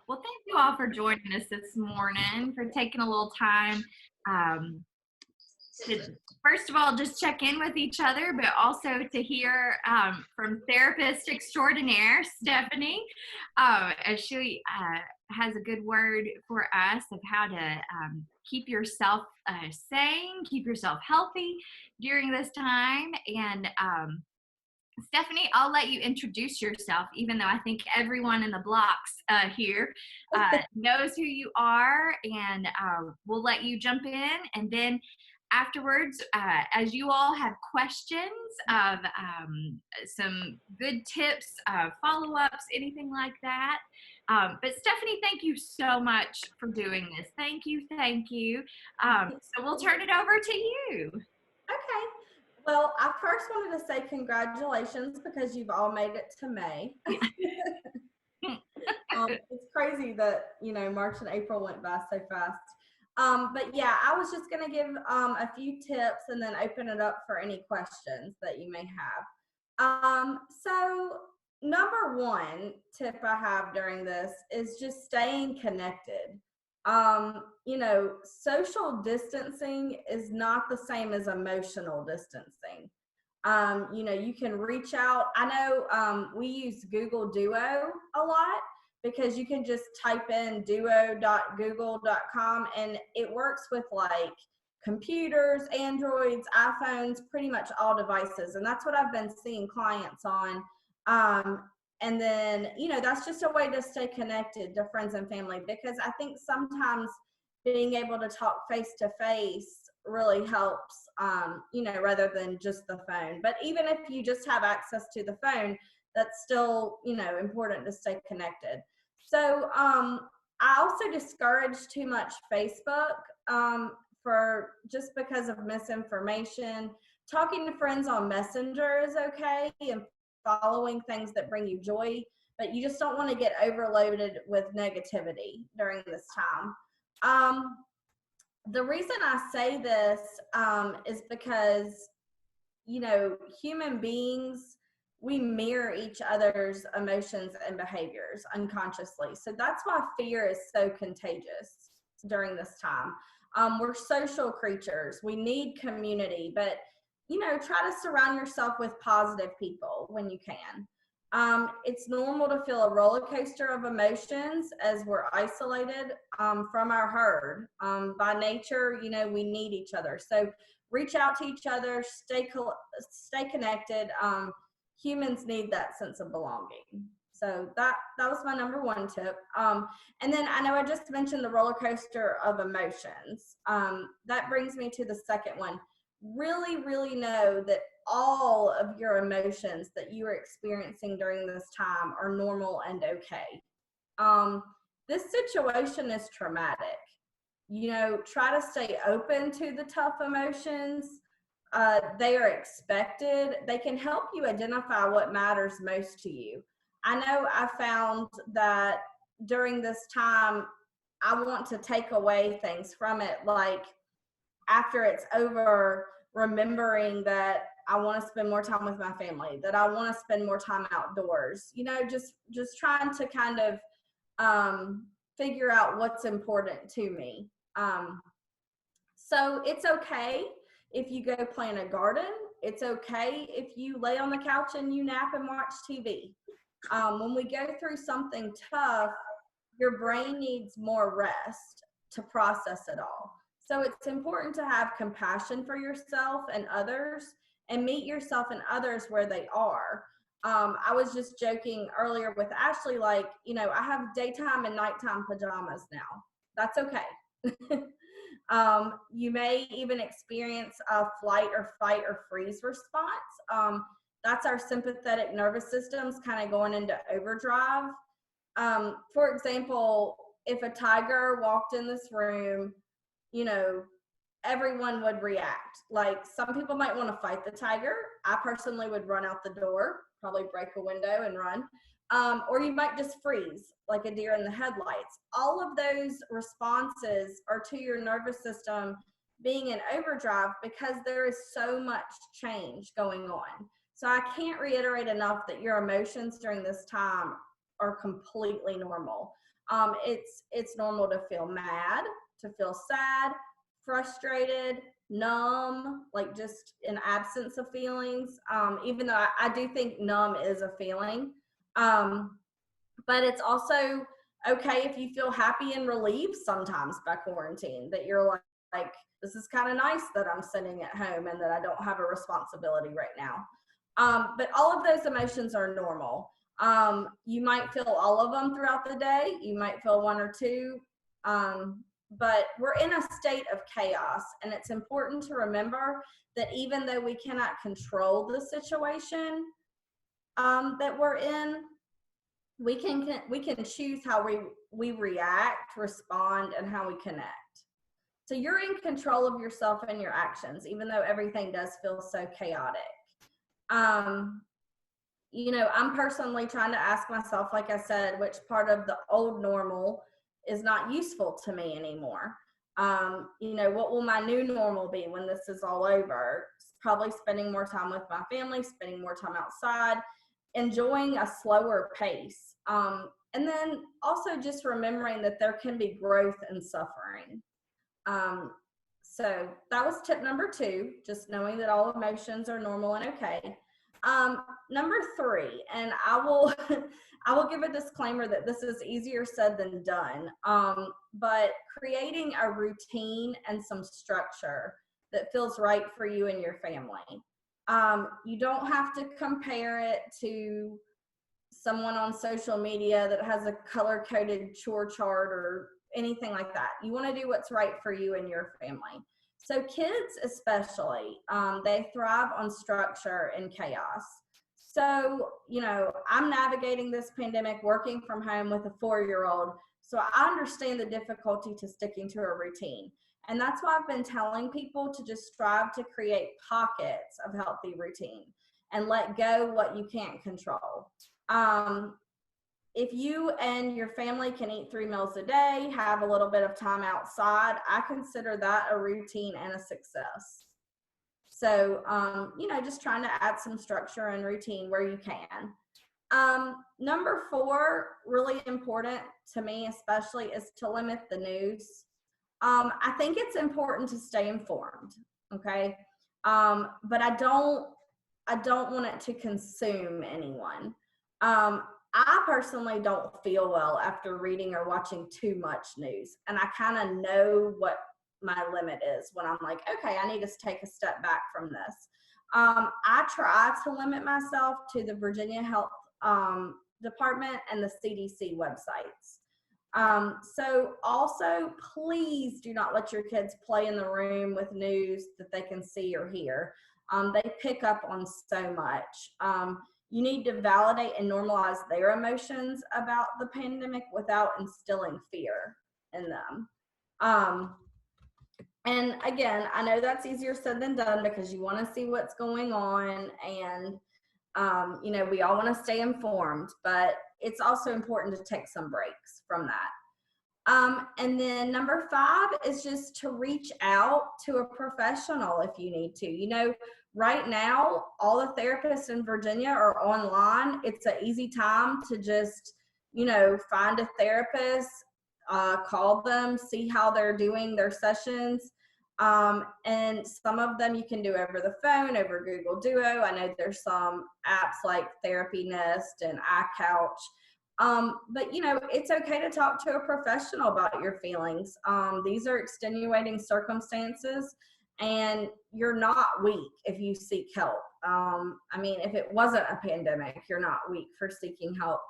Well, thank you all for joining us this morning, for taking a little time um, to, first of all, just check in with each other, but also to hear from therapist extraordinaire Stephanie, as she has a good word for us of how to keep yourself sane, keep yourself healthy during this time. And Stephanie, I'll let you introduce yourself, even though I think everyone in the blocks here knows who you are, and we'll let you jump in. And then afterwards, as you all have questions of some good tips, follow-ups, anything like that. But Stephanie, thank you so much for doing this. Thank you, thank you. So we'll turn it over to you. Okay. Well, I first wanted to say congratulations because you've all made it to May. It's crazy that, March and April went by so fast. But yeah, I was just going to give a few tips and then open it up for any questions that you may have. So number one tip I have during this is just staying connected. Social distancing is not the same as emotional distancing. You can reach out. I know we use Google Duo a lot because you can just type in duo.google.com and it works with like computers, Androids, iPhones, pretty much all devices. And that's what I've been seeing clients on. And then, that's just a way to stay connected to friends and family, because I think sometimes being able to talk face to face really helps, rather than just the phone. But even if you just have access to the phone, that's still, important to stay connected. So I also discourage too much Facebook for just because of misinformation. Talking to friends on Messenger is okay, and following things that bring you joy, but you just don't want to get overloaded with negativity during this time. The reason I say this is because, human beings, we mirror each other's emotions and behaviors unconsciously. So that's why fear is so contagious during this time. We're social creatures. We need community, but try to surround yourself with positive people when you can. It's normal to feel a roller coaster of emotions as we're isolated from our herd. By nature, we need each other. So reach out to each other, stay connected. Humans need that sense of belonging. So that was my number one tip. And then I know I just mentioned the roller coaster of emotions. That brings me to the second one. Really, really know that all of your emotions that you are experiencing during this time are normal and okay. This situation is traumatic. Try to stay open to the tough emotions. They are expected. They can help you identify what matters most to you. I know I found that during this time, I want to take away things from it, like after it's over, remembering that I want to spend more time with my family, that I want to spend more time outdoors, just trying to kind of figure out what's important to me. So it's okay if you go plant a garden. It's okay if you lay on the couch and you nap and watch TV. When we go through something tough, your brain needs more rest to process it all. So it's important to have compassion for yourself and others and meet yourself and others where they are. I was just joking earlier with Ashley, like, I have daytime and nighttime pajamas now. That's okay. You may even experience a flight or fight or freeze response. That's our sympathetic nervous system's kind of going into overdrive. For example, if a tiger walked in this room, everyone would react. Like, some people might want to fight the tiger. I personally would run out the door, probably break a window and run. Or you might just freeze like a deer in the headlights. All of those responses are to your nervous system being in overdrive because there is so much change going on. So I can't reiterate enough that your emotions during this time are completely normal. It's normal to feel mad, to feel sad, frustrated, numb, like just an absence of feelings. Even though I do think numb is a feeling. But it's also okay if you feel happy and relieved sometimes by quarantine, that you're like this is kind of nice that I'm sitting at home and that I don't have a responsibility right now. But all of those emotions are normal. You might feel all of them throughout the day. You might feel one or two. But we're in a state of chaos, and it's important to remember that even though we cannot control the situation that we're in, we can choose how we react, respond, and how we connect. So you're in control of yourself and your actions, even though everything does feel so chaotic. You know, I'm personally trying to ask myself, like I said, which part of the old normal is not useful to me anymore. You know, what will my new normal be when this is all over? Probably spending more time with my family, spending more time outside, enjoying a slower pace. And then also just remembering that there can be growth in suffering. So that was tip number 2, just knowing that all emotions are normal and okay. Number 3, and I will give a disclaimer that this is easier said than done, but creating a routine and some structure that feels right for you and your family. You don't have to compare it to someone on social media that has a color-coded chore chart or anything like that. You want to do what's right for you and your family. So kids especially, they thrive on structure and chaos. So, you know, I'm navigating this pandemic working from home with a 4-year-old. So I understand the difficulty to sticking to a routine. And that's why I've been telling people to just strive to create pockets of healthy routine and let go what you can't control. If you and your family can eat 3 meals a day, have a little bit of time outside, I consider that a routine and a success. So, you know, just trying to add some structure and routine where you can. Number 4, really important to me especially, is to limit the news. I think it's important to stay informed, okay? But I don't want it to consume anyone. I personally don't feel well after reading or watching too much news. And I kind of know what my limit is when I'm like, okay, I need to take a step back from this. I try to limit myself to the Virginia Health Department and the CDC websites. So also, please do not let your kids play in the room with news that they can see or hear. They pick up on so much. You need to validate and normalize their emotions about the pandemic without instilling fear in them. And again, I know that's easier said than done because you want to see what's going on, and you know, we all want to stay informed, but it's also important to take some breaks from that. And then number 5 is just to reach out to a professional if you need to. You know, right now, all the therapists in Virginia are online. It's an easy time to just, you know, find a therapist, call them, see how they're doing their sessions. And some of them you can do over the phone, over Google Duo. I know there's some apps like Therapy Nest and iCouch. But you know, it's okay to talk to a professional about your feelings. These are extenuating circumstances, and you're not weak if you seek help. I mean, if it wasn't a pandemic, you're not weak for seeking help.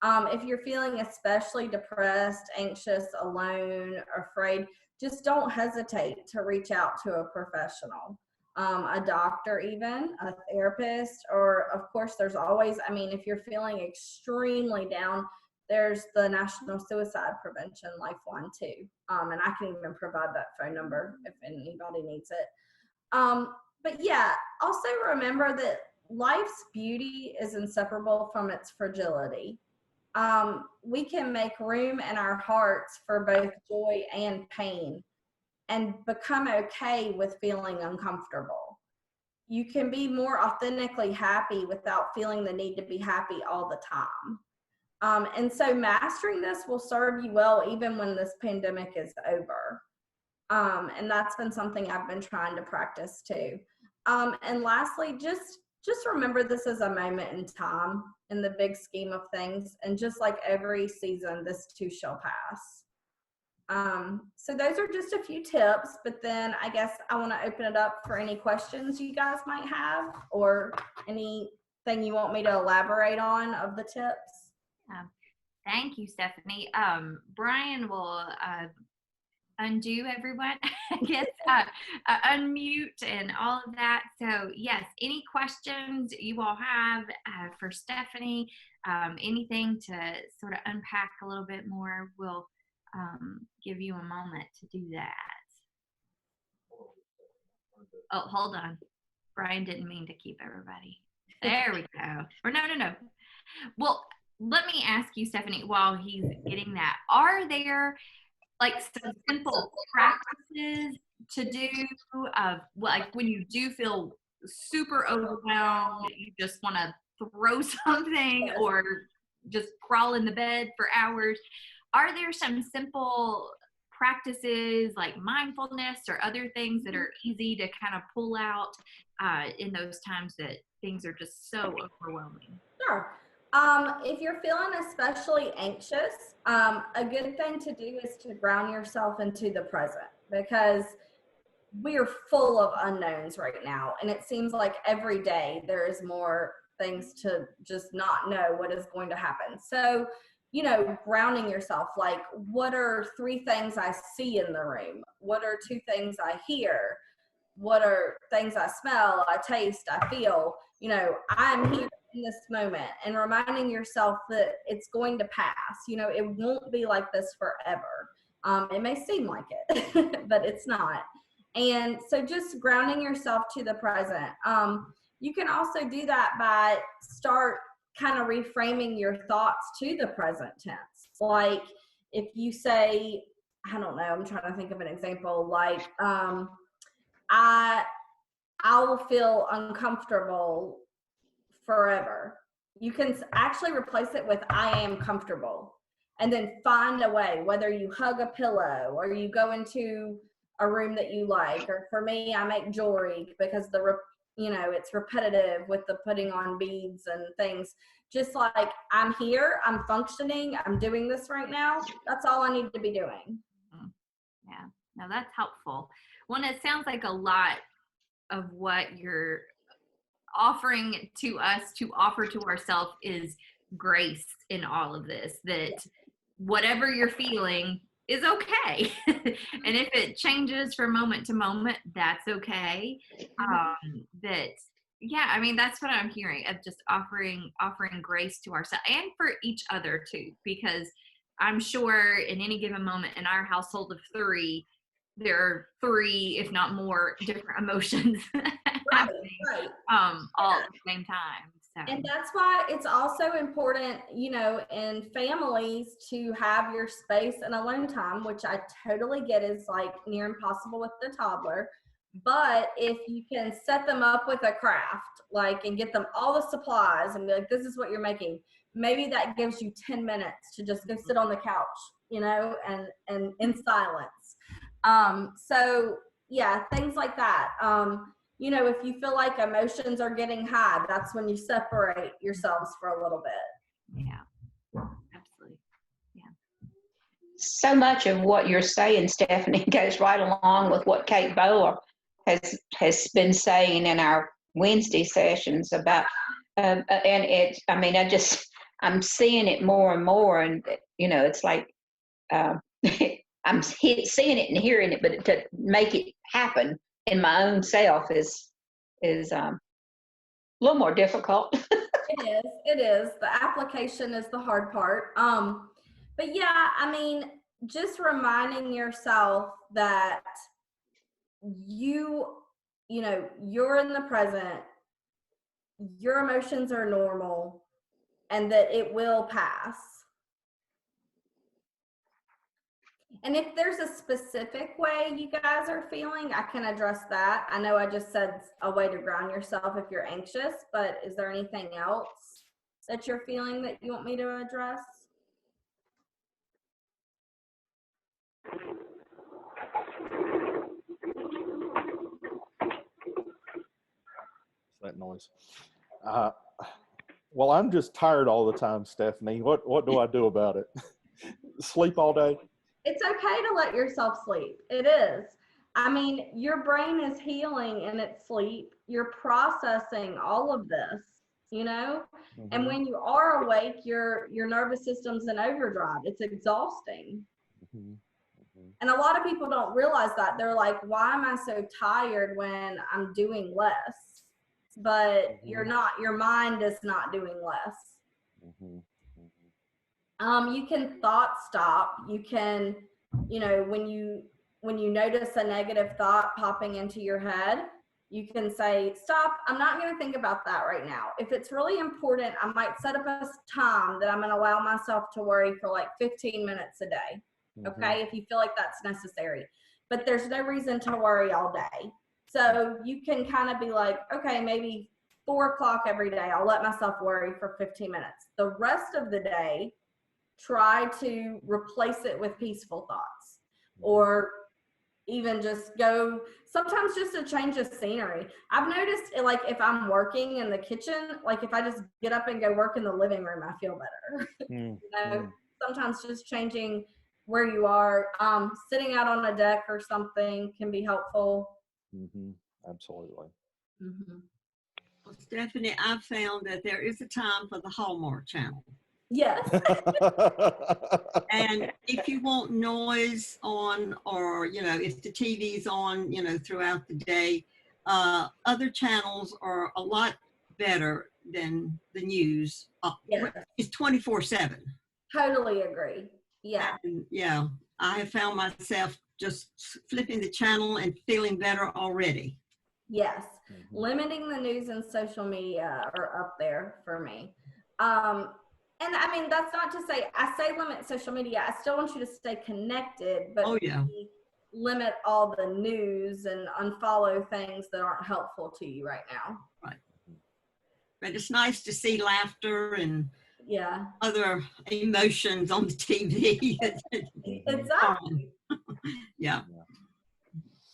If you're feeling especially depressed, anxious, alone, afraid, just don't hesitate to reach out to a professional. A doctor, even a therapist, or of course there's always, I mean, if you're feeling extremely down, there's the National Suicide Prevention Lifeline too. And I can even provide that phone number if anybody needs it. But yeah, also remember that life's beauty is inseparable from its fragility. We can make room in our hearts for both joy and pain and become okay with feeling uncomfortable. You can be more authentically happy without feeling the need to be happy all the time. And so mastering this will serve you well even when this pandemic is over. And that's been something I've been trying to practice too. And lastly, just remember this is a moment in time in the big scheme of things. And just like every season, this too shall pass. So those are just a few tips, but then I guess I want to open it up for any questions you guys might have or anything you want me to elaborate on of the tips. Thank you, Stephanie. Brian will undo everyone, I guess, unmute and all of that. So yes, any questions you all have for Stephanie, anything to sort of unpack a little bit more, we'll give you a moment to do that. Oh, hold on. Brian didn't mean to keep everybody. There we go. Or no. Well, let me ask you, Stephanie, while he's getting that, are there like some simple practices to do like when you do feel super overwhelmed, you just want to throw something or just crawl in the bed for hours? Are there some simple practices like mindfulness or other things that are easy to kind of pull out in those times that things are just so overwhelming? Sure. If you're feeling especially anxious, a good thing to do is to ground yourself into the present, because we are full of unknowns right now. And it seems like every day there is more things to just not know what is going to happen. So, grounding yourself, like, what are 3 things I see in the room? What are 2 things I hear? What are things I smell, I taste, I feel? I'm here in this moment, and reminding yourself that it's going to pass. It won't be like this forever. It may seem like it, but it's not. And so just grounding yourself to the present. You can also do that by start kind of reframing your thoughts to the present tense. Like if you say, I don't know, I'm trying to think of an example, like I will feel uncomfortable forever. You can actually replace it with I am comfortable, and then find a way, whether you hug a pillow or you go into a room that you like, or for me, I make jewelry because it's repetitive with the putting on beads and things. Just like, I'm here, I'm functioning, I'm doing this right now. That's all I need to be doing. Yeah, no, that's helpful. Well, it sounds like a lot of what you're offering to us to offer to ourselves is grace in all of this, that whatever you're feeling is okay. And if it changes from moment to moment, that's okay. That's what I'm hearing, of just offering grace to ourselves and for each other too, because I'm sure in any given moment in our household of 3, there are 3, if not more, different emotions happening all at the same time. So. And that's why it's also important, in families, to have your space and alone time, which I totally get is like near impossible with the toddler. But if you can set them up with a craft, and get them all the supplies and be like, this is what you're making, maybe that gives you 10 minutes to just go sit on the couch, and in silence. So yeah, things like that. If you feel like emotions are getting high, that's when you separate yourselves for a little bit. Yeah, absolutely. Yeah. So much of what you're saying, Stephanie, goes right along with what Kate Bowler has been saying in our Wednesday sessions about, and I'm seeing it more and more, and it's like I'm seeing it and hearing it, but to make it happen in my own self is a little more difficult. It is. The application is the hard part. But yeah, just reminding yourself that you're in the present, your emotions are normal, and that it will pass. And if there's a specific way you guys are feeling, I can address that. I know I just said a way to ground yourself if you're anxious, but is there anything else? that you're feeling that you want me to address? That noise. Well, I'm just tired all the time, Stephanie. What do I do about it? Sleep all day? It's okay to let yourself sleep. It is. I mean, your brain is healing in its sleep. You're processing all of this, you know? Mm-hmm. And when you are awake, your nervous system's in overdrive. It's exhausting. Mm-hmm. Mm-hmm. And a lot of people don't realize that. They're like, why am I so tired when I'm doing less? But Mm-hmm. you're not, your mind is not doing less. Mm-hmm. You can thought stop. You can, you know, when you notice a negative thought popping into your head, you can say, stop, I'm not going to think about that right now. If it's really important, I might set up a time that I'm going to allow myself to worry for like 15 minutes a day. Mm-hmm. Okay, if you feel like that's necessary. But there's no reason to worry all day. So you can kind of be like, okay, maybe 4 o'clock every day, I'll let myself worry for 15 minutes. The rest of the day, try to replace it with peaceful thoughts, or even just go, sometimes just a change of scenery. I've noticed like if I'm working in the kitchen, like if I just get up and go work in the living room, I feel better. Mm-hmm. You know, sometimes just changing where you are, sitting out on a deck or something can be helpful. Mm-hmm. Absolutely. Mm-hmm. Well, Stephanie, I've found that there is a time for the Hallmark Channel. Yes. And if you want noise on, or, you know, if the TV's on, you know, throughout the day, other channels are a lot better than the news. Yeah. It's 24/7. Totally agree. Yeah. And, yeah, I have found myself just flipping the channel and feeling better already. Yes. Mm-hmm. Limiting the news and social media are up there for me. And I mean, that's not to say, I say limit social media. I still want you to stay connected, but Oh, yeah. limit all the news and unfollow things that aren't helpful to you right now. Right. But it's nice to see laughter and other emotions on the TV. Exactly. Yeah.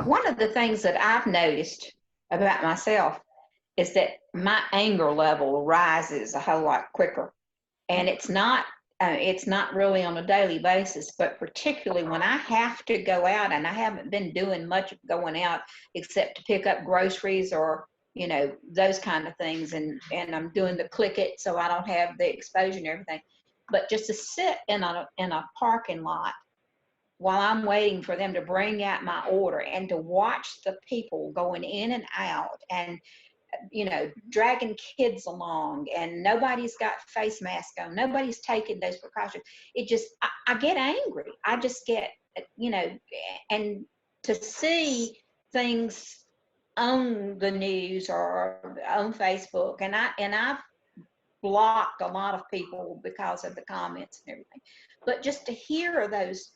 One of the things that I've noticed about myself is that my anger level rises a whole lot quicker. And it's not really on a daily basis, but particularly when I have to go out, and I haven't been doing much of going out except to pick up groceries or, you know, those kind of things. And I'm doing the click it so I don't have the exposure and everything. But just to sit in a parking lot while I'm waiting for them to bring out my order and to watch the people going in and out and, you know, dragging kids along, and nobody's got face mask on, nobody's taking those precautions. It just, I get angry. I just get, you know, and to see things on the news or on Facebook, and I've blocked a lot of people because of the comments and everything, but just to hear those,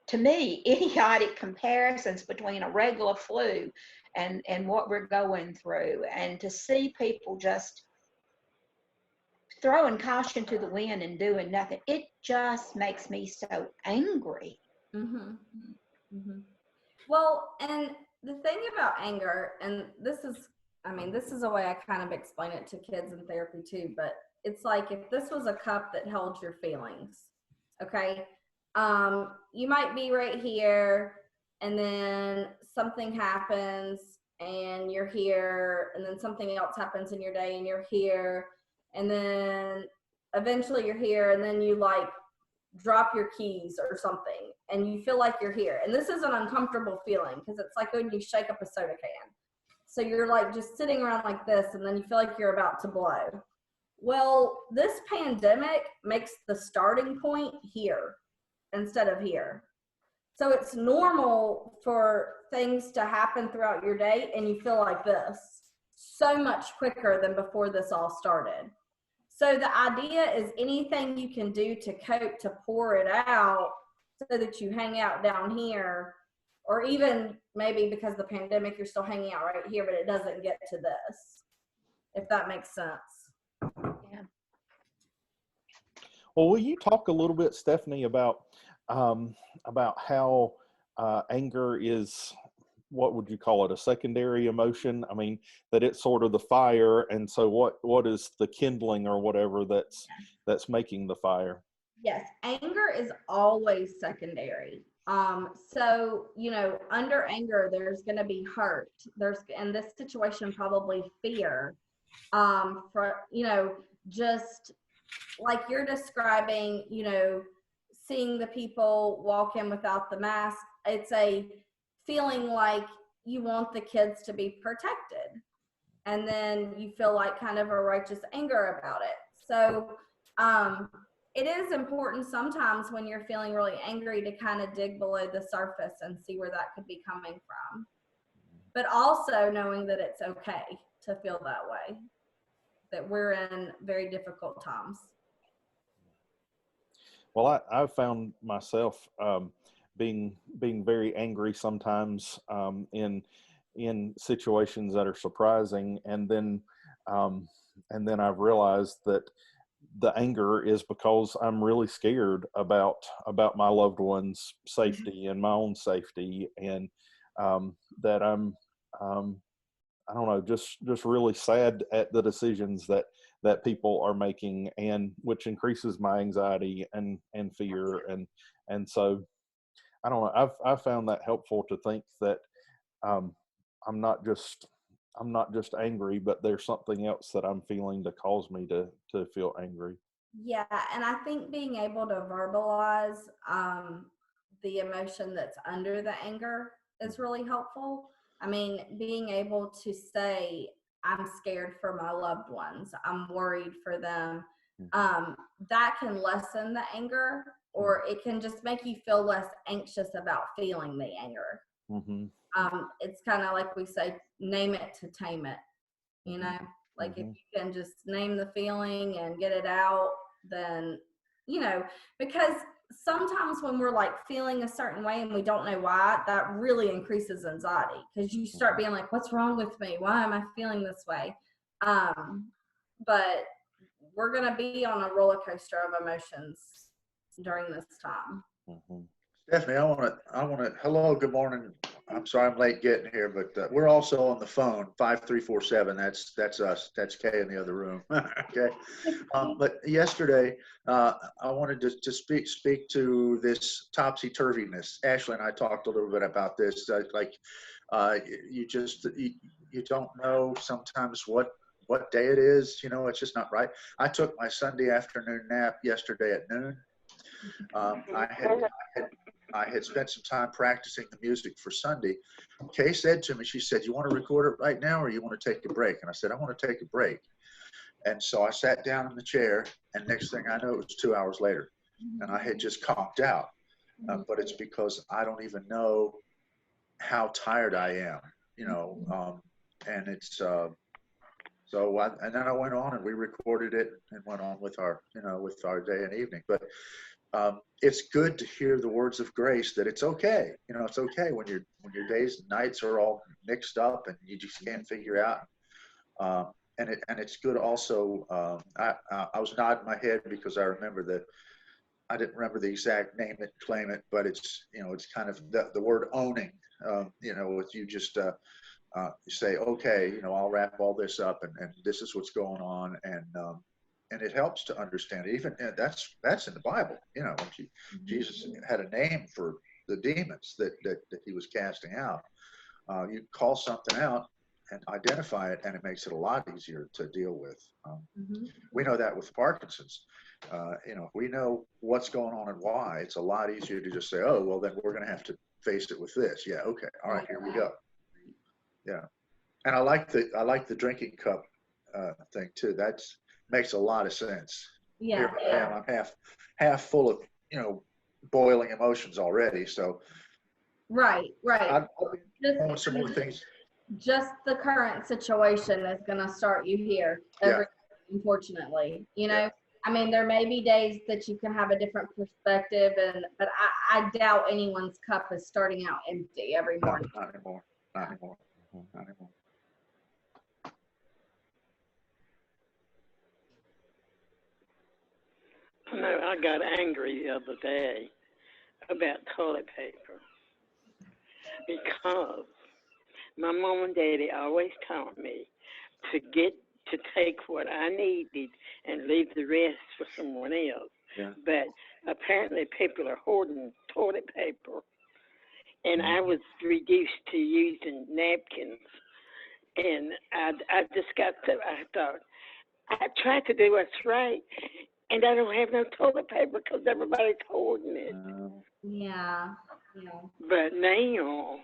to me, idiotic comparisons between a regular flu and what we're going through, and to see people just throwing caution to the wind and doing nothing, it just makes me so angry. Mm-hmm. Mm-hmm. Well, and the thing about anger, and this is a way I kind of explain it to kids in therapy too, but it's like if this was a cup that held your feelings, okay? You might be right here, and then something happens and you're here, and then something else happens in your day and you're here, and then eventually you're here, and then you like drop your keys or something and you feel like you're here. And this is an uncomfortable feeling because it's like when you shake up a soda can. So you're like just sitting around like this, and then you feel like you're about to blow. Well, this pandemic makes the starting point here instead of here. So it's normal for things to happen throughout your day and you feel like this so much quicker than before this all started. So the idea is anything you can do to cope, to pour it out so that you hang out down here, or even maybe because of the pandemic, you're still hanging out right here, but it doesn't get to this, if that makes sense. Yeah. Well, will you talk a little bit, Stephanie, about how anger is, what would you call it, a secondary emotion? I mean, that it's sort of the fire, and so what is the kindling or whatever that's making the fire? Yes, anger is always secondary. So, under anger, there's going to be hurt. There's, in this situation, probably fear. For, just like you're describing, seeing the people walk in without the mask, it's a feeling like you want the kids to be protected. And then you feel like kind of a righteous anger about it. So, it is important sometimes when you're feeling really angry to kind of dig below the surface and see where that could be coming from. But also knowing that it's okay to feel that way, that we're in very difficult times. Well, I've found myself being very angry sometimes in situations that are surprising, and then I've realized that the anger is because I'm really scared about my loved ones' safety and my own safety, and that I'm I don't know, just really sad at the decisions that people are making, and which increases my anxiety and fear, and so I don't know. I've found that helpful to think that I'm not just angry, but there's something else that I'm feeling to cause me to feel angry. Yeah, and I think being able to verbalize the emotion that's under the anger is really helpful. I mean, being able to say, I'm scared for my loved ones, I'm worried for them, that can lessen the anger, or it can just make you feel less anxious about feeling the anger. Mm-hmm. It's kind of like we say, name it to tame it, like if you can just name the feeling and get it out, then, because sometimes when we're like feeling a certain way and we don't know why, that really increases anxiety, because you start being like, what's wrong with me? Why am I feeling this way? But we're going to be on a roller coaster of emotions during this time. Mm-hmm. Stephanie, I want to, hello, good morning. I'm sorry I'm late getting here, but we're also on the phone, 5347. That's us. That's Kay in the other room. Okay. But yesterday, I wanted to speak to this topsy-turviness. Ashley and I talked a little bit about this. You don't know sometimes what day it is. It's just not right. I took my Sunday afternoon nap yesterday at noon. I had spent some time practicing the music for Sunday. Kay said to me, she said, you want to record it right now or you want to take a break? And I said, I want to take a break. And so I sat down in the chair, and next thing I know, it was 2 hours later. And I had just conked out. But it's because I don't even know how tired I am, and it's, and then I went on and we recorded it and went on with our day and evening. But it's good to hear the words of grace that it's okay. It's okay when your days and nights are all mixed up and you just can't figure out. And it's good also. I was nodding my head because I didn't remember the exact name it, claim it, but it's kind of the word owning. With you just you say, okay, I'll wrap all this up, and this is what's going on, and it helps to understand it. Even that's in the Bible. Jesus had a name for the demons that he was casting out. You call something out and identify it, and it makes it a lot easier to deal with. We know that with Parkinson's. We know what's going on and why. It's a lot easier to just say, oh, well, then we're going to have to face it with this. Yeah, okay, all right, here we go. Yeah, and I like the drinking cup thing too. That makes a lot of sense. Yeah, here I am. I'm half full of boiling emotions already. So right. I'll be doing some more things. Just the current situation is going to start you here. Unfortunately, I mean, there may be days that you can have a different perspective, but I doubt anyone's cup is starting out empty every morning. Not anymore. No, I got angry the other day about toilet paper because my mom and daddy always taught me to take what I needed and leave the rest for someone else. Yeah. But apparently people are hoarding toilet paper, and I was reduced to using napkins. And I just got to, I thought, I tried to do what's right, and I don't have no toilet paper because everybody's hoarding it. Yeah. But now,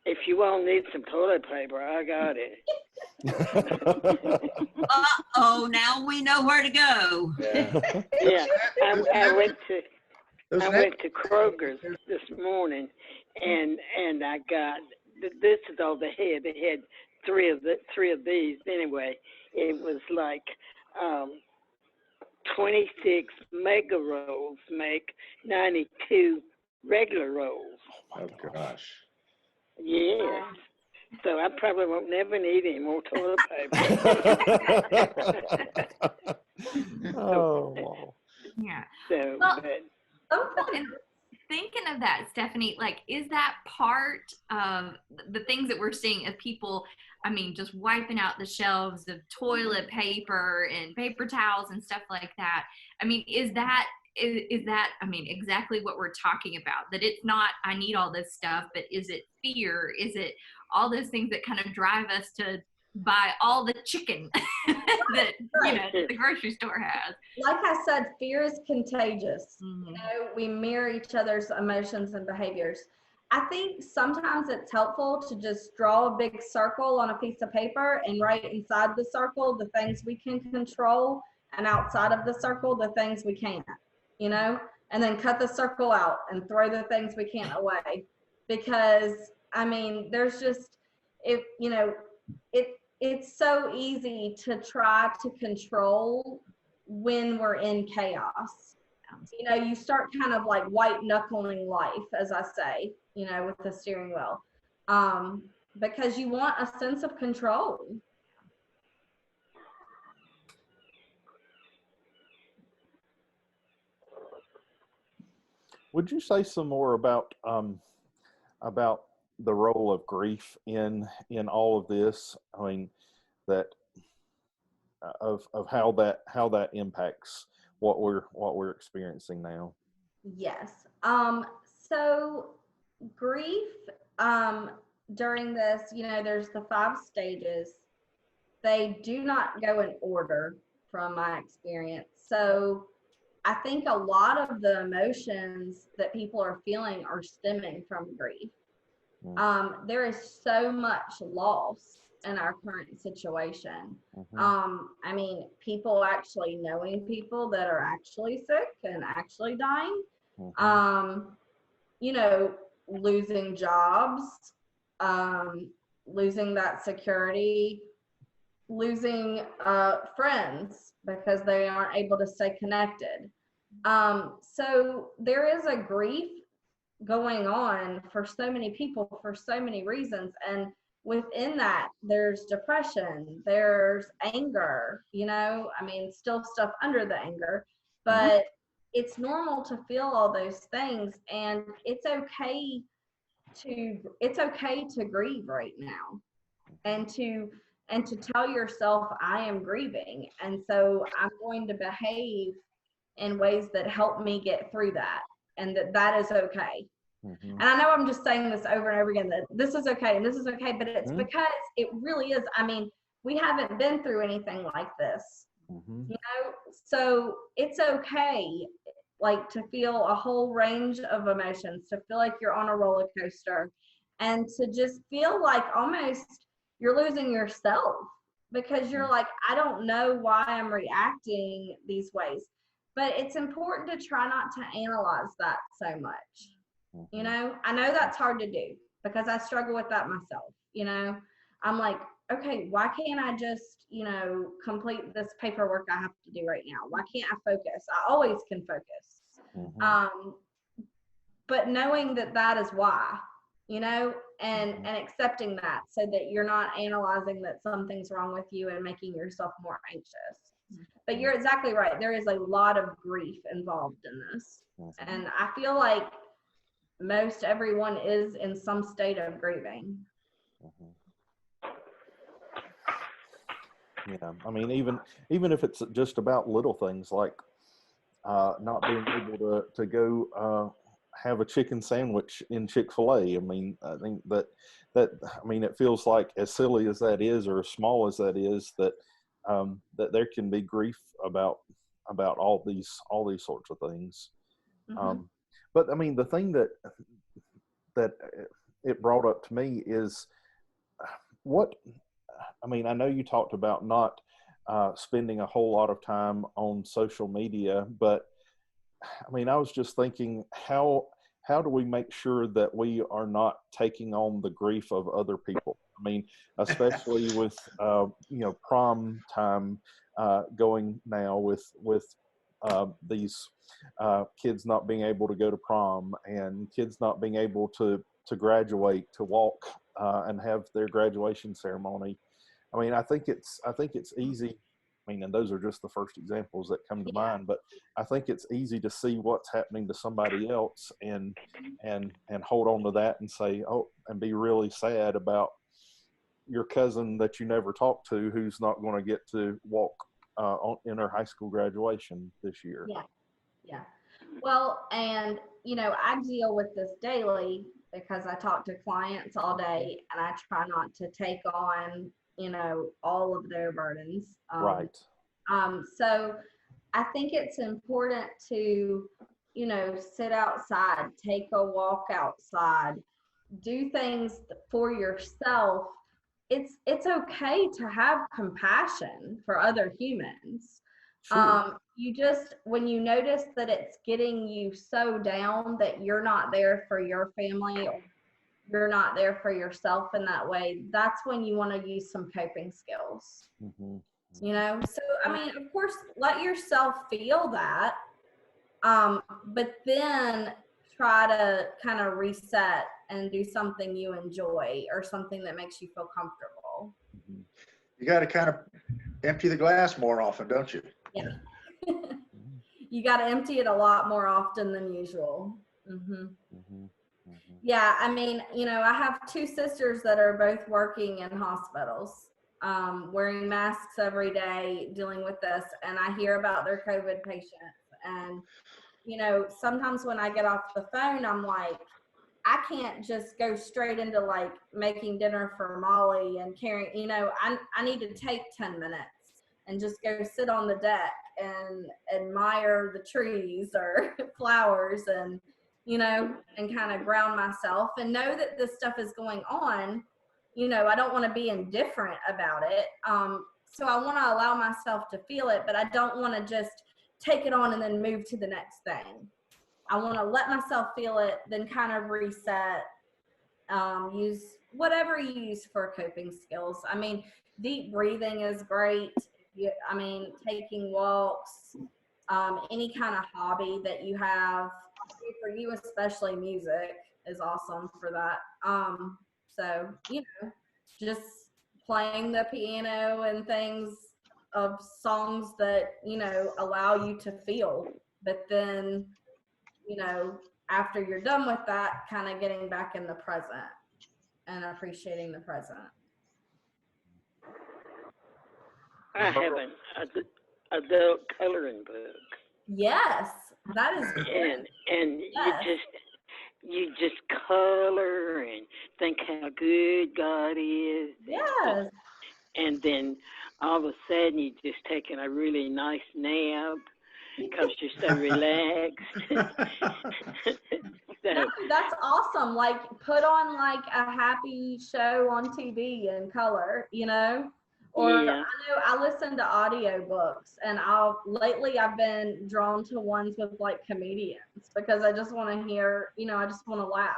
if you all need some toilet paper, I got it. Uh-oh, now we know where to go. Yeah, I went to Kroger's this morning, and I got, this is all they had. They had three of these anyway. It was like 26 mega rolls make 92 regular rolls. Oh gosh. Yeah. So I probably won't never need any more toilet paper. Oh. Yeah. So, Well, but, and thinking of that, Stephanie, like, is that part of the things that we're seeing of people, I mean, just wiping out the shelves of toilet paper and paper towels and stuff like that? I mean, is that, I mean, exactly what we're talking about? That it's not, I need all this stuff, but is it fear? Is it all those things that kind of drive us to buy all the chicken that the grocery store has? Like I said, fear is contagious. We mirror each other's emotions and behaviors. I think sometimes it's helpful to just draw a big circle on a piece of paper and write inside the circle the things we can control, and outside of the circle the things we can't, and then cut the circle out and throw the things we can't away. Because I mean, there's just, it's so easy to try to control when we're in chaos. You start kind of like white knuckling life, as I say, with the steering wheel, because you want a sense of control. Would you say some more about the role of grief in all of this? I mean, that of how that impacts what we're experiencing now. Yes. So grief during this, there's the 5 stages. They do not go in order from my experience. So I think a lot of the emotions that people are feeling are stemming from grief. There is so much loss in our current situation. I mean, people actually knowing people that are actually sick and actually dying, losing jobs, losing that security, losing friends because they aren't able to stay connected. So there is a grief going on for so many people for so many reasons, and within that there's depression, there's anger, I mean, still stuff under the anger, but it's normal to feel all those things, and it's okay to grieve right now, and to tell yourself, I am grieving, and so I'm going to behave in ways that help me get through that, and that is okay. And I know I'm just saying this over and over again, that this is okay and this is okay, but it's because it really is. I mean, we haven't been through anything like this, so it's okay, like, to feel a whole range of emotions, to feel like you're on a roller coaster, and to just feel like almost you're losing yourself, because you're like, I don't know why I'm reacting these ways. But it's important to try not to analyze that so much. I know that's hard to do because I struggle with that myself. I'm like, okay, why can't I just, complete this paperwork I have to do right now? Why can't I focus? I always can focus. But knowing that is why, and accepting that, so that you're not analyzing that something's wrong with you and making yourself more anxious. But you're exactly right. There is a lot of grief involved in this. And I feel like most everyone is in some state of grieving. Yeah, I mean, even if it's just about little things like not being able to go have a chicken sandwich in Chick-fil-A. I mean, I think that I mean, it feels like, as silly as that is, or as small as that is, that that there can be grief about all these sorts of things. But I mean, the thing that it brought up to me is what, I mean, I know you talked about not spending a whole lot of time on social media, but I mean, I was just thinking, how do we make sure that we are not taking on the grief of other people? I mean, especially with you know, prom time going now, with these kids not being able to go to prom, and kids not being able to graduate, to walk and have their graduation ceremony. I mean, I think it's easy. I mean, and those are just the first examples that come to mind, but I think it's easy to see what's happening to somebody else and hold on to that and say, oh, and be really sad about your cousin that you never talked to, who's not going to get to walk in her high school graduation this year. Yeah. Well, and you know, I deal with this daily because I talk to clients all day, and I try not to take on, you know, all of their burdens. Right. So I think it's important to, you know, sit outside, take a walk outside, do things for yourself. It's okay to have compassion for other humans. Sure. You just, when you notice that it's getting you so down that you're not there for your family, or you're not there for yourself in that way, that's when you want to use some coping skills. You know, so I mean, of course, let yourself feel that, but then try to kind of reset and do something you enjoy, or something that makes you feel comfortable. You got to kind of empty the glass more often, don't you? Yeah. You got to empty it a lot more often than usual. Yeah, I mean, you know, I have two sisters that are both working in hospitals, wearing masks every day, dealing with this, and I hear about their COVID patients. And, you know, sometimes when I get off the phone, I'm like, I can't just go straight into like making dinner for Molly and carrying, you know, I need to take 10 minutes and just go sit on the deck and admire the trees or flowers, and, you know, and kind of ground myself and know that this stuff is going on. You know, I don't want to be indifferent about it. So I want to allow myself to feel it, but I don't want to just take it on and then move to the next thing. I want to let myself feel it, then kind of reset, use whatever you use for coping skills. I mean, deep breathing is great. I mean, taking walks, any kind of hobby that you have. For you especially, music is awesome for that. So, you know, just playing the piano and things of songs that, you know, allow you to feel, but then, you know, after you're done with that, kind of getting back in the present and appreciating the present. I have an adult coloring book. Yes, that is great. And Yes. you just color and think how good God is. Yes. And then all of a sudden you just taking a really nice nap because you're so relaxed. No, that's awesome. Like, put on like a happy show on TV in color, you know? Or Yeah. I know I listen to audiobooks, and lately I've been drawn to ones with like comedians, because I just want to hear, you know, I just want to laugh.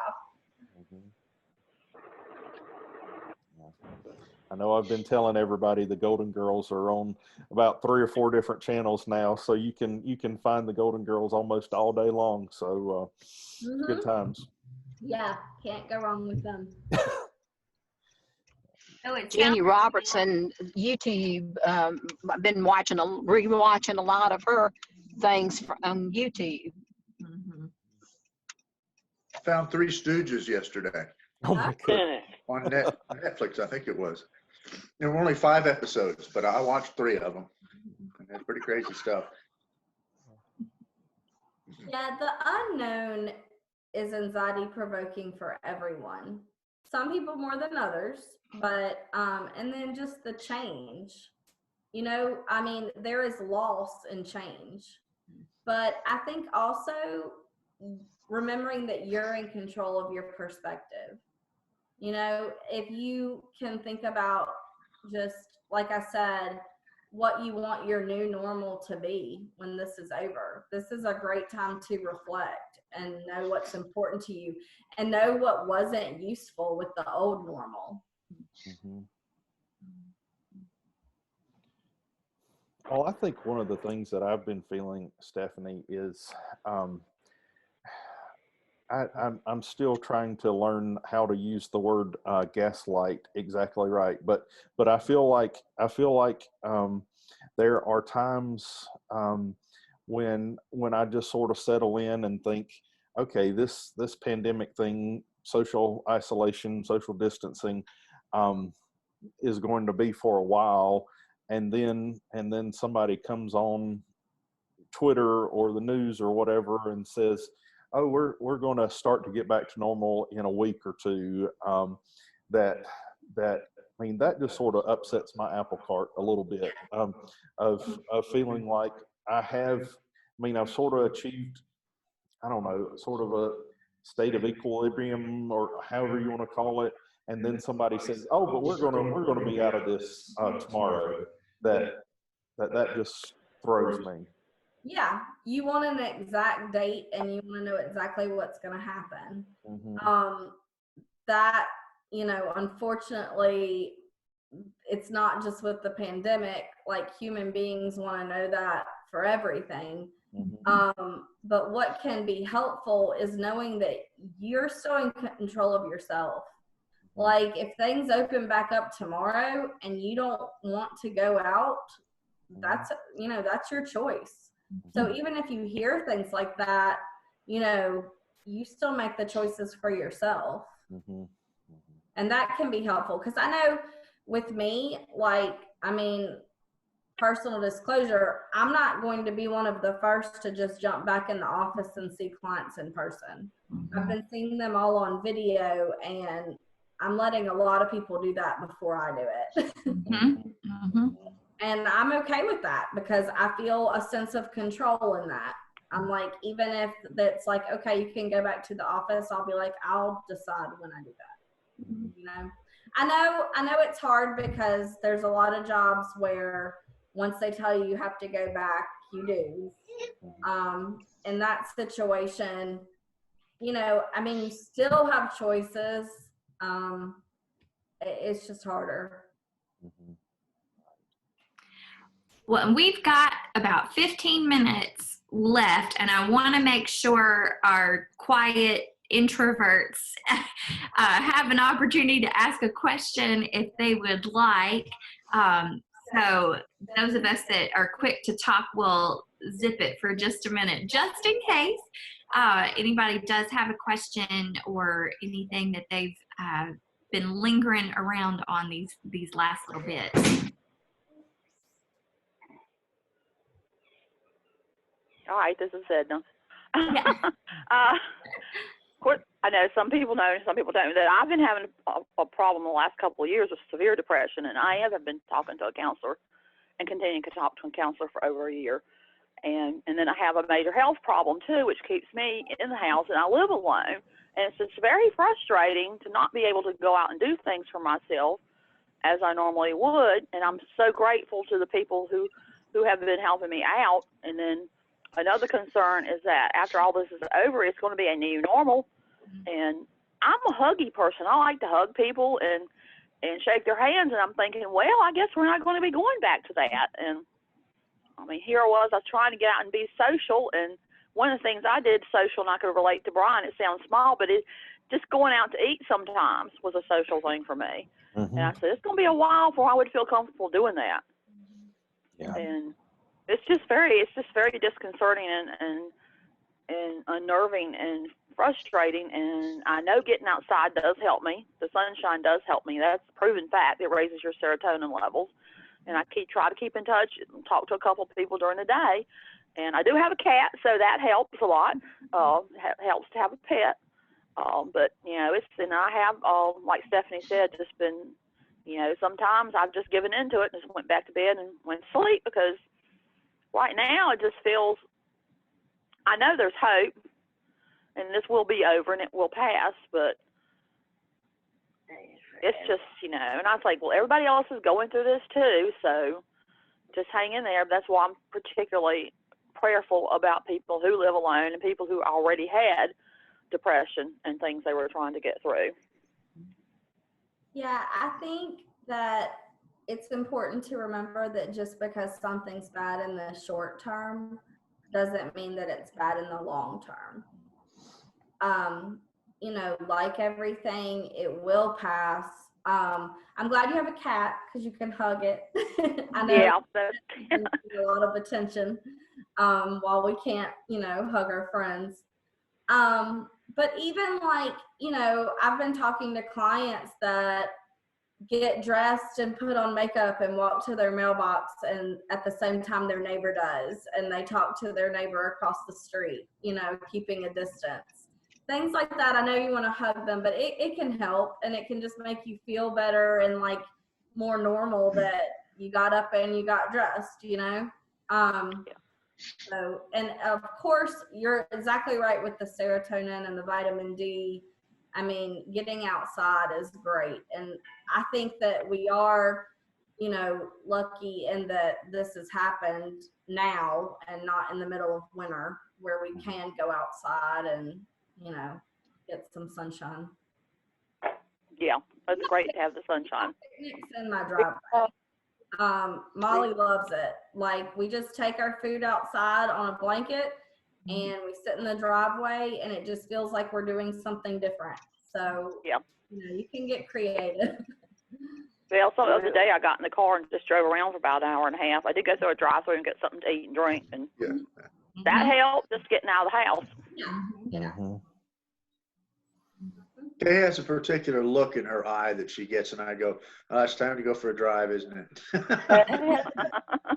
I know I've been telling everybody the Golden Girls are on about 3 or 4 different channels now, so you can find the Golden Girls almost all day long. So good times. Yeah, can't go wrong with them. Oh, it sounds Jeannie Robertson, YouTube. I've been rewatching a lot of her things on YouTube. Mhm. I found Three Stooges yesterday Oh my goodness. on Netflix, I think it was. There were only 5 episodes, but I watched 3 of them. And that's pretty crazy stuff. Yeah, the unknown is anxiety provoking for everyone. Some people more than others, but and then just the change. You know, I mean, there is loss in change. But I think also remembering that you're in control of your perspective. You know, if you can think about, just like I said, what you want your new normal to be when this is over. This is a great time to reflect and know what's important to you and know what wasn't useful with the old normal. Mm-hmm. Well, I think one of the things that I've been feeling, Stephanie, is I'm still trying to learn how to use the word gaslight exactly right, but I feel like there are times when I just sort of settle in and think, okay, this pandemic thing, social isolation, social distancing, is going to be for a while, and then somebody comes on Twitter or the news or whatever and says, oh, we're going to start to get back to normal in a week or two. That I mean, that just sort of upsets my apple cart a little bit, of feeling like I've sort of achieved, I don't know, sort of a state of equilibrium or however you want to call it. And then somebody says, oh, but we're going to be out of this tomorrow. That just throws me. Yeah, you want an exact date and you want to know exactly what's going to happen. Mm-hmm. That, you know, unfortunately, it's not just with the pandemic. Like, human beings want to know that for everything. Mm-hmm. But what can be helpful is knowing that you're still in control of yourself. Like, if things open back up tomorrow and you don't want to go out, that's, you know, that's your choice. So even if you hear things like that, you know, you still make the choices for yourself. Mm-hmm. And that can be helpful. Because I know with me, like, I mean, personal disclosure, I'm not going to be one of the first to just jump back in the office and see clients in person. I've been seeing them all on video, and I'm letting a lot of people do that before I do it. Mm-hmm. And I'm okay with that because I feel a sense of control in that. I'm like, even if that's like, okay, you can go back to the office, I'll be like, I'll decide when I do that. You know, I know it's hard because there's a lot of jobs where once they tell you have to go back, you do. In that situation, you know, I mean, you still have choices. It's just harder. Mm-hmm. Well, we've got about 15 minutes left, and I want to make sure our quiet introverts have an opportunity to ask a question if they would like. So those of us that are quick to talk will zip it for just a minute, just in case anybody does have a question or anything that they've been lingering around on these last little bits. All right, this is Edna. Yeah. Of course, I know some people know and some people don't. That I've been having a problem the last couple of years with severe depression, and I have been talking to a counselor and continuing to talk to a counselor for over a year. And then I have a major health problem, too, which keeps me in the house, and I live alone. And it's just very frustrating to not be able to go out and do things for myself as I normally would. And I'm so grateful to the people who have been helping me out. And then another concern is that after all this is over, it's going to be a new normal. And I'm a huggy person. I like to hug people and shake their hands. And I'm thinking, well, I guess we're not going to be going back to that. And I mean, here I was trying to get out and be social. And one of the things I did social, and I could relate to Brian, it sounds small, but just going out to eat sometimes was a social thing for me. Mm-hmm. And I said, it's going to be a while before I would feel comfortable doing that. Yeah. And it's just very disconcerting and unnerving and frustrating. And I know getting outside does help me. The sunshine does help me. That's a proven fact. It raises your serotonin levels. And I try to keep in touch and talk to a couple of people during the day. And I do have a cat, so that helps a lot. Helps to have a pet. But, you know, and I have, like Stephanie said, just been, you know, sometimes I've just given into it and just went back to bed and went to sleep, because right now it just feels, I know there's hope and this will be over and it will pass, but it's just, you know, and I was like, well, everybody else is going through this too, so just hang in there. That's why I'm particularly prayerful about people who live alone and people who already had depression and things they were trying to get through. Yeah, I think that it's important to remember that just because something's bad in the short term doesn't mean that it's bad in the long term. You know, like everything, it will pass. I'm glad you have a cat because you can hug it. I know it needs a lot of attention while we can't, you know, hug our friends. But even like, you know, I've been talking to clients that get dressed and put on makeup and walk to their mailbox, and at the same time their neighbor does, and they talk to their neighbor across the street, you know, keeping a distance. Things like that. I know you want to hug them, but it can help, and it can just make you feel better and like more normal that you got up and you got dressed, you know? So, and of course, you're exactly right with the serotonin and the vitamin D. I mean, getting outside is great. And I think that we are, you know, lucky in that this has happened now and not in the middle of winter, where we can go outside and, you know, get some sunshine. Yeah, it's great to have the sunshine. Picnics in my driveway. Molly loves it. Like, we just take our food outside on a blanket and we sit in the driveway, and it just feels like we're doing something different. So, yeah, you know, you can get creative. Well, so the other day I got in the car and just drove around for about an hour and a half. I did go through a drive-through and get something to eat and drink, and that helped, just getting out of the house. Yeah. Kay has a particular look in her eye that she gets, and I go, it's time to go for a drive, isn't it?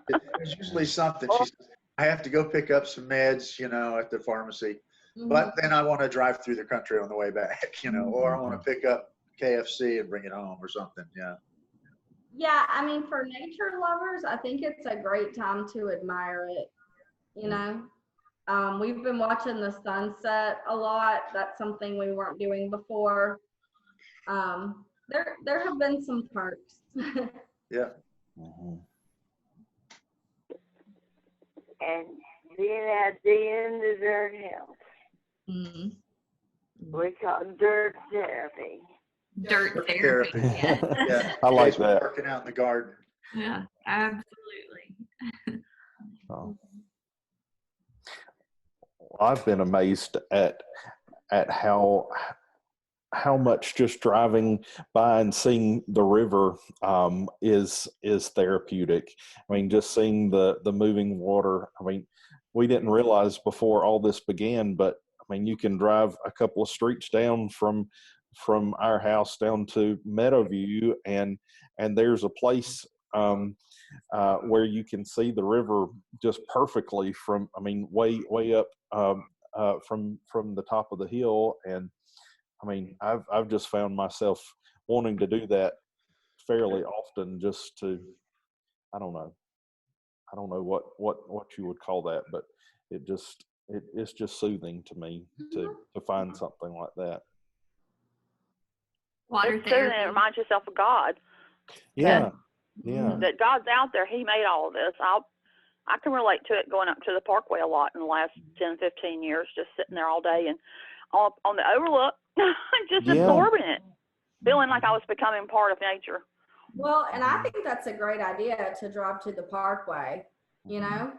There's usually something. She says, I have to go pick up some meds, you know, at the pharmacy. But then I want to drive through the country on the way back, you know, or I want to pick up KFC and bring it home or something. Yeah. Yeah, I mean, for nature lovers, I think it's a great time to admire it, you know. We've been watching the sunset a lot. That's something we weren't doing before. There have been some perks. Yeah. And being at the end of their health. We call dirt therapy. Dirt therapy. Yeah. I like that. Working out in the garden. Yeah, absolutely. I've been amazed at how much just driving by and seeing the river is therapeutic. I mean, just seeing the moving water. I mean, we didn't realize before all this began, but I mean, you can drive a couple of streets down from our house down to Meadowview, and there's a place where you can see the river just perfectly from, I mean, way up from the top of the hill. And I mean, I've just found myself wanting to do that fairly often, just to, I don't know what you would call that, but it's just soothing to me to find something like that. Water it's soothing. It reminds yourself of God. Yeah. That God's out there. He made all of this. I can relate to it going up to the Parkway a lot in the last 10, 15 years, just sitting there all day and on the overlook, just absorbing it, feeling like I was becoming part of nature. Well, and I think that's a great idea to drive to the Parkway, you know?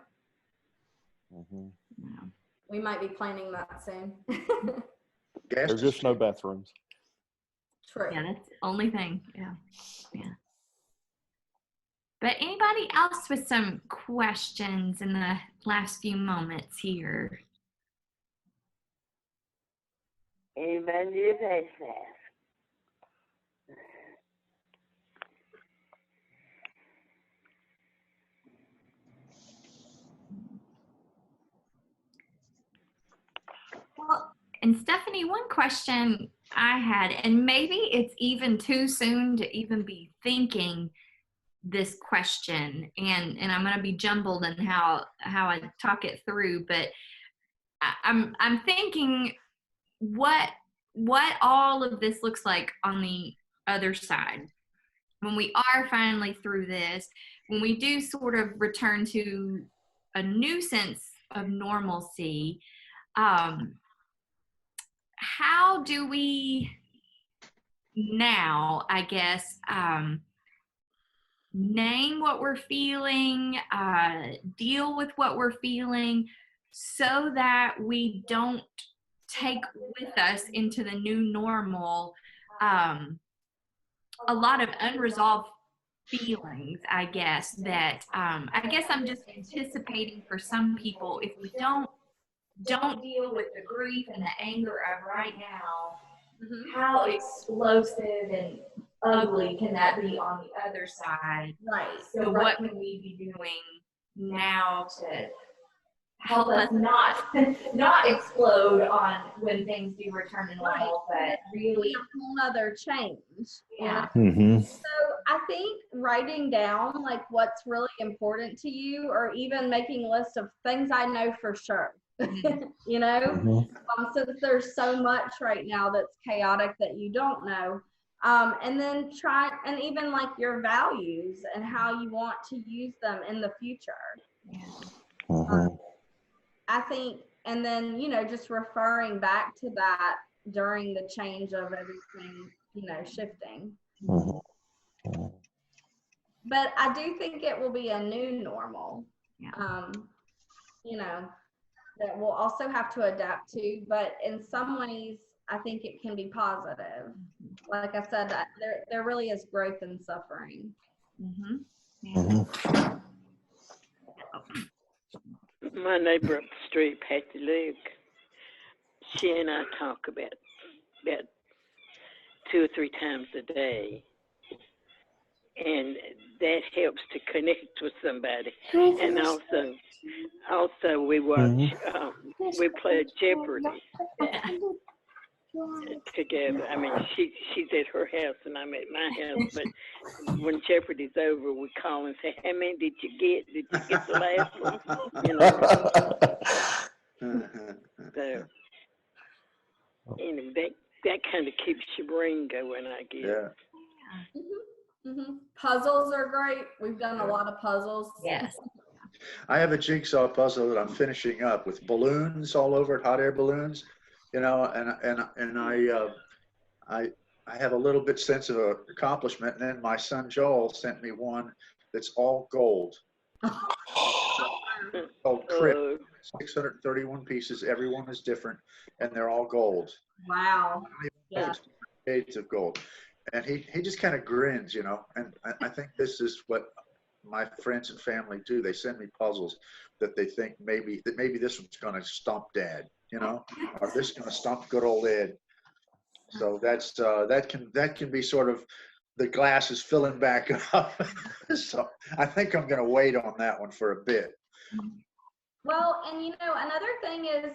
We might be planning that soon. gas There's just no bathrooms. True. Yeah, that's the only thing. Yeah. But anybody else with some questions in the last few moments here? Amen to your face, fast. Well, and Stephanie, one question I had, and maybe it's even too soon to even be thinking this question, and I'm going to be jumbled in how I talk it through, but I'm thinking what all of this looks like on the other side when we are finally through this, when we do sort of return to a new sense of normalcy. How do we now, I guess, name what we're feeling, deal with what we're feeling, so that we don't take with us into the new normal a lot of unresolved feelings, I guess, that I guess I'm just anticipating for some people, if we don't deal with the grief and the anger of right now, how explosive and ugly can that be on the other side? Right. So what can we be doing now to help us not explode on when things do return to normal, but really a whole other change? Yeah. So I think writing down like what's really important to you, or even making a list of things I know for sure. You know, since there's so much right now that's chaotic that you don't know, and then try, and even like your values and how you want to use them in the future. I think, and then, you know, just referring back to that during the change of everything, you know, shifting. But I do think it will be a new normal, you know, that we'll also have to adapt to, but in some ways, I think it can be positive. Like I said, that there really is growth in suffering. My neighbor up the street, Patty Luke, she and I talk about 2 or 3 times a day, and that helps to connect with somebody. And also we watch, we play Jeopardy together. I mean, she's at her house and I'm at my house, but when Jeopardy's over, we call and say, "How many did you get? Did you get the last one?" You know. So, anyway, that kind of keeps your brain going, I guess. Puzzles are great. We've done a lot of puzzles. Yes. I have a jigsaw puzzle that I'm finishing up with balloons all over it, hot air balloons, you know, and I have a little bit sense of accomplishment. And then my son Joel sent me one that's all gold. Called Crit. 631 pieces. Every one is different, and they're all gold. Wow. Yeah. Shades of gold. And he just kind of grins, you know, and I think this is what my friends and family do. They send me puzzles that they think maybe this one's going to stump Dad, you know, or this is going to stump good old Ed. So that's that can be sort of the glass is filling back up. So I think I'm going to wait on that one for a bit. Well, and you know, another thing is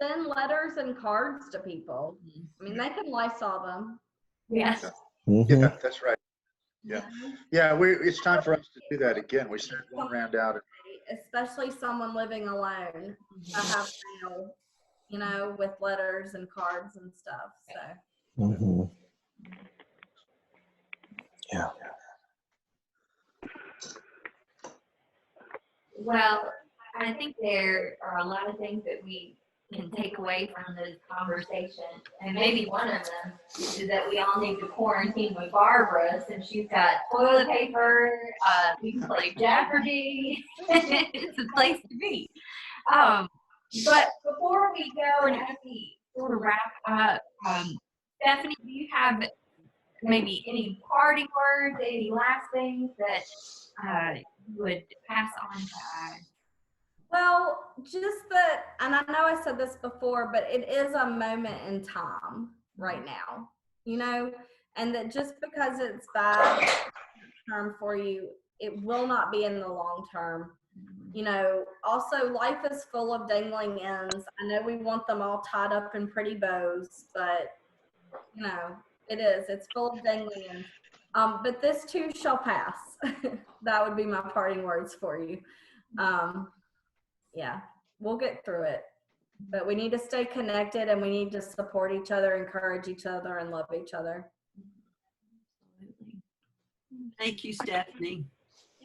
send letters and cards to people. I mean, they can Lysol them. Yes. Yeah, that's right. Yeah. It's time for us to do that again. We sent one round out. Especially someone living alone. I have mail, you know, with letters and cards and stuff. So. Yeah. Well, I think there are a lot of things that we can take away from this conversation, and maybe one of them is that we all need to quarantine with Barbara, since she's got toilet paper. We can play Jeopardy. It's a place to be. But before we go, and as we sort of wrap up, Stephanie, do you have maybe any parting words, any last things that you would pass on to us? Well, just that, and I know I said this before, but it is a moment in time right now, you know, and that just because it's bad term for you, it will not be in the long term. You know, also life is full of dangling ends. I know we want them all tied up in pretty bows, but you know, it's full of dangling ends. But this too shall pass. That would be my parting words for you. Yeah, we'll get through it, but we need to stay connected and we need to support each other, encourage each other, and love each other. Thank you, Stephanie.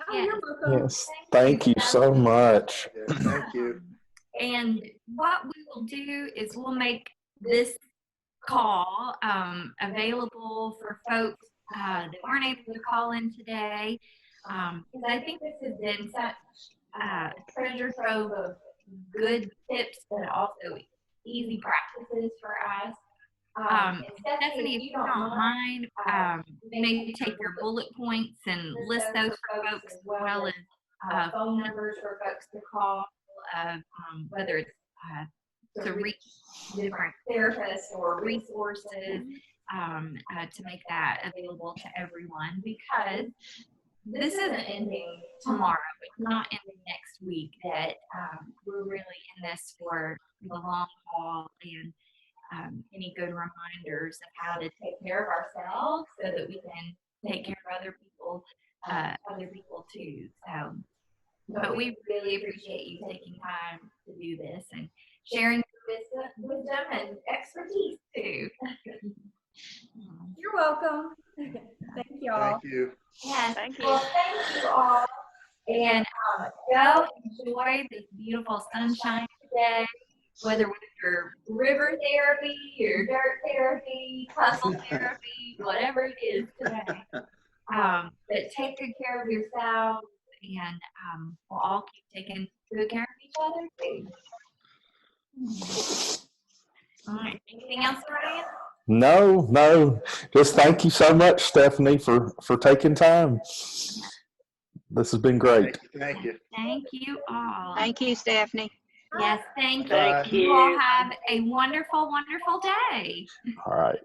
Oh, you're welcome. Yes, thank you so much. Yeah, thank you. And what we will do is we'll make this call available for folks that weren't able to call in today. Because I think this has been such a treasure trove of good tips, but also easy practices for us. Stephanie, if you don't mind, maybe take your bullet points and list those for folks, as well as phone numbers for folks to call, whether it's to reach different therapists or resources, to make that available to everyone, because this isn't ending tomorrow. It's not ending next week. That we're really in this for the long haul, and any good reminders of how to take care of ourselves so that we can take care of other people too. So, but we really appreciate you taking time to do this and sharing your wisdom and expertise too. You're welcome. Thank you all. Thank you. Yes. Thank you. Well, thank you all. And go enjoy this beautiful sunshine today, whether with your river therapy, your dirt therapy, puzzle therapy, whatever it is today. But take good care of yourselves, and we'll all keep taking good care of each other too. All right. Anything else, Ryan? No, just thank you so much, Stephanie, for taking time. This has been great. Thank you. Thank you all. Thank you, Stephanie. Yes, thank you. Thank You all you. have a wonderful, wonderful day. All right.